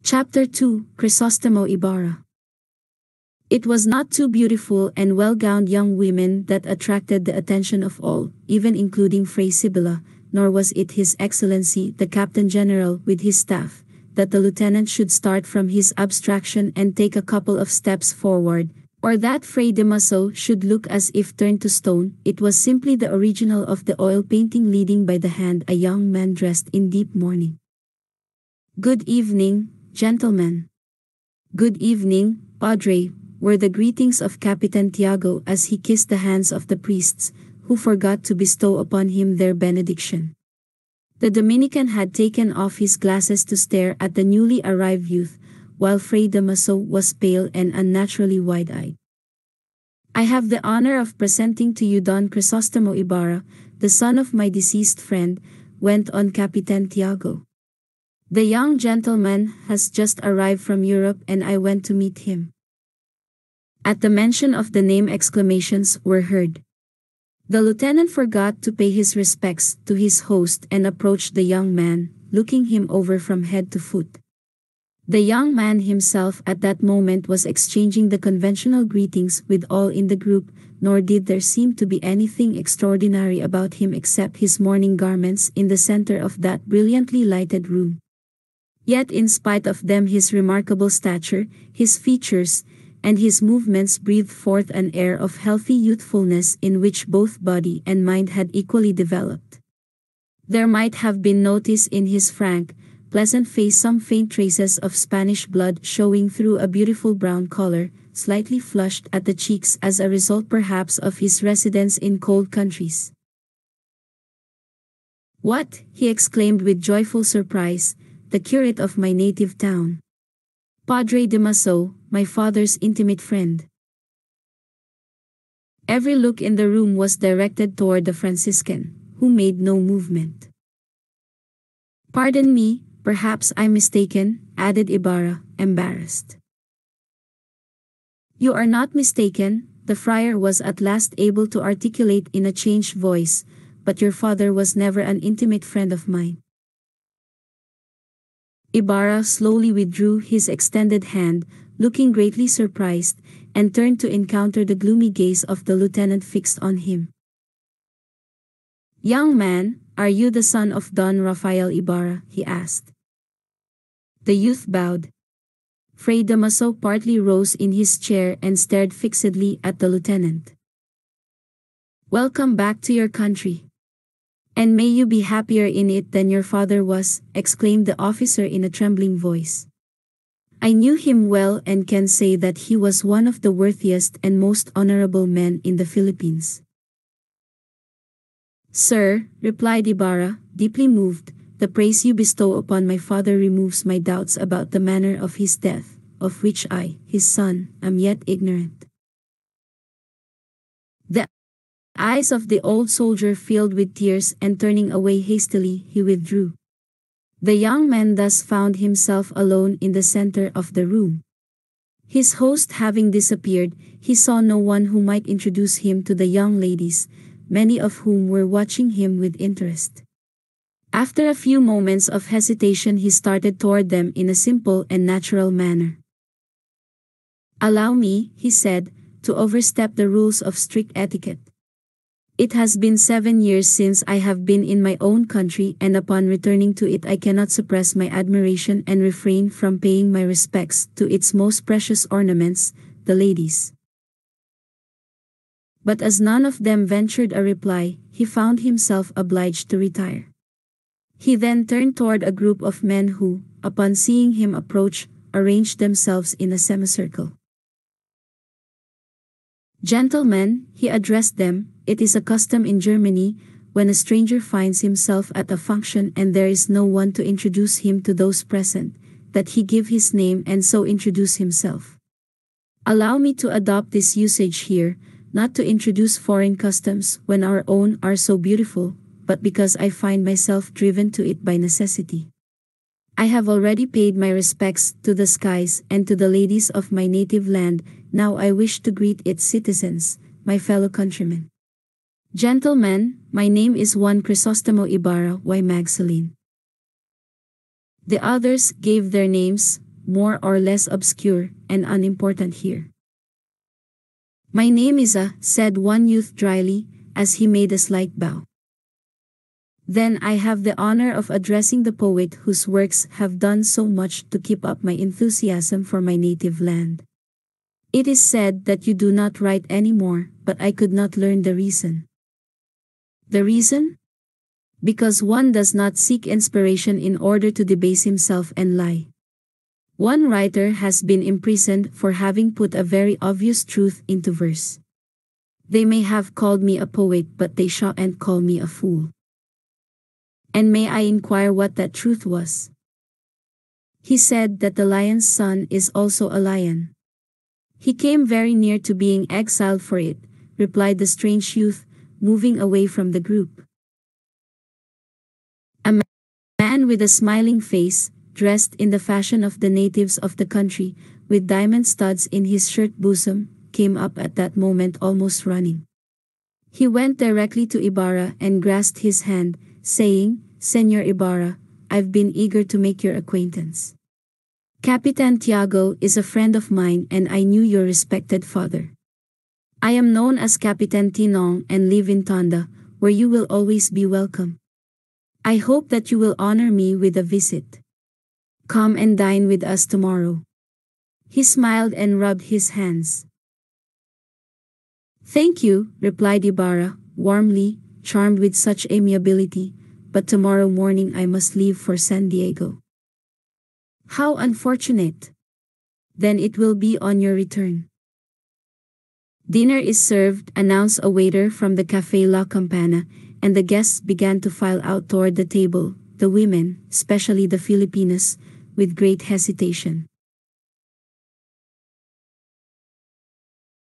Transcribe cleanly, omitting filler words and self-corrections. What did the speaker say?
Chapter 2, Crisostomo Ibarra. It was not two beautiful and well-gowned young women that attracted the attention of all, even including Fray Sibylla, nor was it His Excellency the Captain General with his staff, that the lieutenant should start from his abstraction and take a couple of steps forward, or that Fray Damaso should look as if turned to stone. It was simply the original of the oil painting leading by the hand a young man dressed in deep mourning. "Good evening, gentlemen." "Good evening, Padre," were the greetings of Capitan Tiago as he kissed the hands of the priests, who forgot to bestow upon him their benediction. The Dominican had taken off his glasses to stare at the newly arrived youth, while Fray Damaso was pale and unnaturally wide-eyed. "I have the honor of presenting to you Don Crisostomo Ibarra, the son of my deceased friend," went on Capitan Tiago. "The young gentleman has just arrived from Europe and I went to meet him." At the mention of the name, exclamations were heard. The lieutenant forgot to pay his respects to his host and approached the young man, looking him over from head to foot. The young man himself at that moment was exchanging the conventional greetings with all in the group, nor did there seem to be anything extraordinary about him except his mourning garments in the center of that brilliantly lighted room. Yet in spite of them his remarkable stature, his features, and his movements breathed forth an air of healthy youthfulness in which both body and mind had equally developed. There might have been noticed in his frank, pleasant face some faint traces of Spanish blood showing through a beautiful brown color, slightly flushed at the cheeks as a result perhaps of his residence in cold countries. "What?" he exclaimed with joyful surprise, "the curate of my native town. Padre Damaso, my father's intimate friend." Every look in the room was directed toward the Franciscan, who made no movement. "Pardon me, perhaps I'm mistaken," added Ibarra, embarrassed. "You are not mistaken," the friar was at last able to articulate in a changed voice, "but your father was never an intimate friend of mine." Ibarra slowly withdrew his extended hand, looking greatly surprised, and turned to encounter the gloomy gaze of the lieutenant fixed on him. "Young man, are you the son of Don Rafael Ibarra?" he asked. The youth bowed. Fray Damaso partly rose in his chair and stared fixedly at the lieutenant. "Welcome back to your country. And may you be happier in it than your father was," exclaimed the officer in a trembling voice. "I knew him well and can say that he was one of the worthiest and most honorable men in the Philippines." "Sir," replied Ibarra, deeply moved, "the praise you bestow upon my father removes my doubts about the manner of his death, of which I, his son, am yet ignorant." The eyes of the old soldier filled with tears and turning away hastily, he withdrew. The young man thus found himself alone in the center of the room. His host having disappeared, he saw no one who might introduce him to the young ladies, many of whom were watching him with interest. After a few moments of hesitation he started toward them in a simple and natural manner. "Allow me," he said, "to overstep the rules of strict etiquette. It has been 7 years since I have been in my own country, and upon returning to it I cannot suppress my admiration and refrain from paying my respects to its most precious ornaments, the ladies." But as none of them ventured a reply, he found himself obliged to retire. He then turned toward a group of men who, upon seeing him approach, arranged themselves in a semicircle. "Gentlemen," he addressed them, "it is a custom in Germany, when a stranger finds himself at a function and there is no one to introduce him to those present, that he give his name and so introduce himself. Allow me to adopt this usage here, not to introduce foreign customs when our own are so beautiful, but because I find myself driven to it by necessity. I have already paid my respects to the skies and to the ladies of my native land, now I wish to greet its citizens, my fellow countrymen. Gentlemen, my name is Juan Crisostomo Ibarra y Magdalene." The others gave their names, more or less obscure and unimportant here. My name is said one youth dryly, as he made a slight bow. Then I have the honor of addressing the poet whose works have done so much to keep up my enthusiasm for my native land. It is said that you do not write anymore, but I could not learn the reason. The reason? Because one does not seek inspiration in order to debase himself and lie. One writer has been imprisoned for having put a very obvious truth into verse. They may have called me a poet, but they shan't call me a fool. And may I inquire what that truth was? He said that the lion's son is also a lion. He came very near to being exiled for it, replied the strange youth, moving away from the group. A man with a smiling face, dressed in the fashion of the natives of the country, with diamond studs in his shirt bosom, came up at that moment almost running. He went directly to Ibarra and grasped his hand, saying, "Señor Ibarra, I've been eager to make your acquaintance. Capitan Tiago is a friend of mine and I knew your respected father. I am known as Capitan Tinong and live in Tonda, where you will always be welcome. I hope that you will honor me with a visit. Come and dine with us tomorrow." He smiled and rubbed his hands. "Thank you," replied Ibarra, warmly, charmed with such amiability, "but tomorrow morning I must leave for San Diego." "How unfortunate! Then it will be on your return." "Dinner is served," announced a waiter from the Café La Campana, and the guests began to file out toward the table, the women, especially the Filipinas, with great hesitation.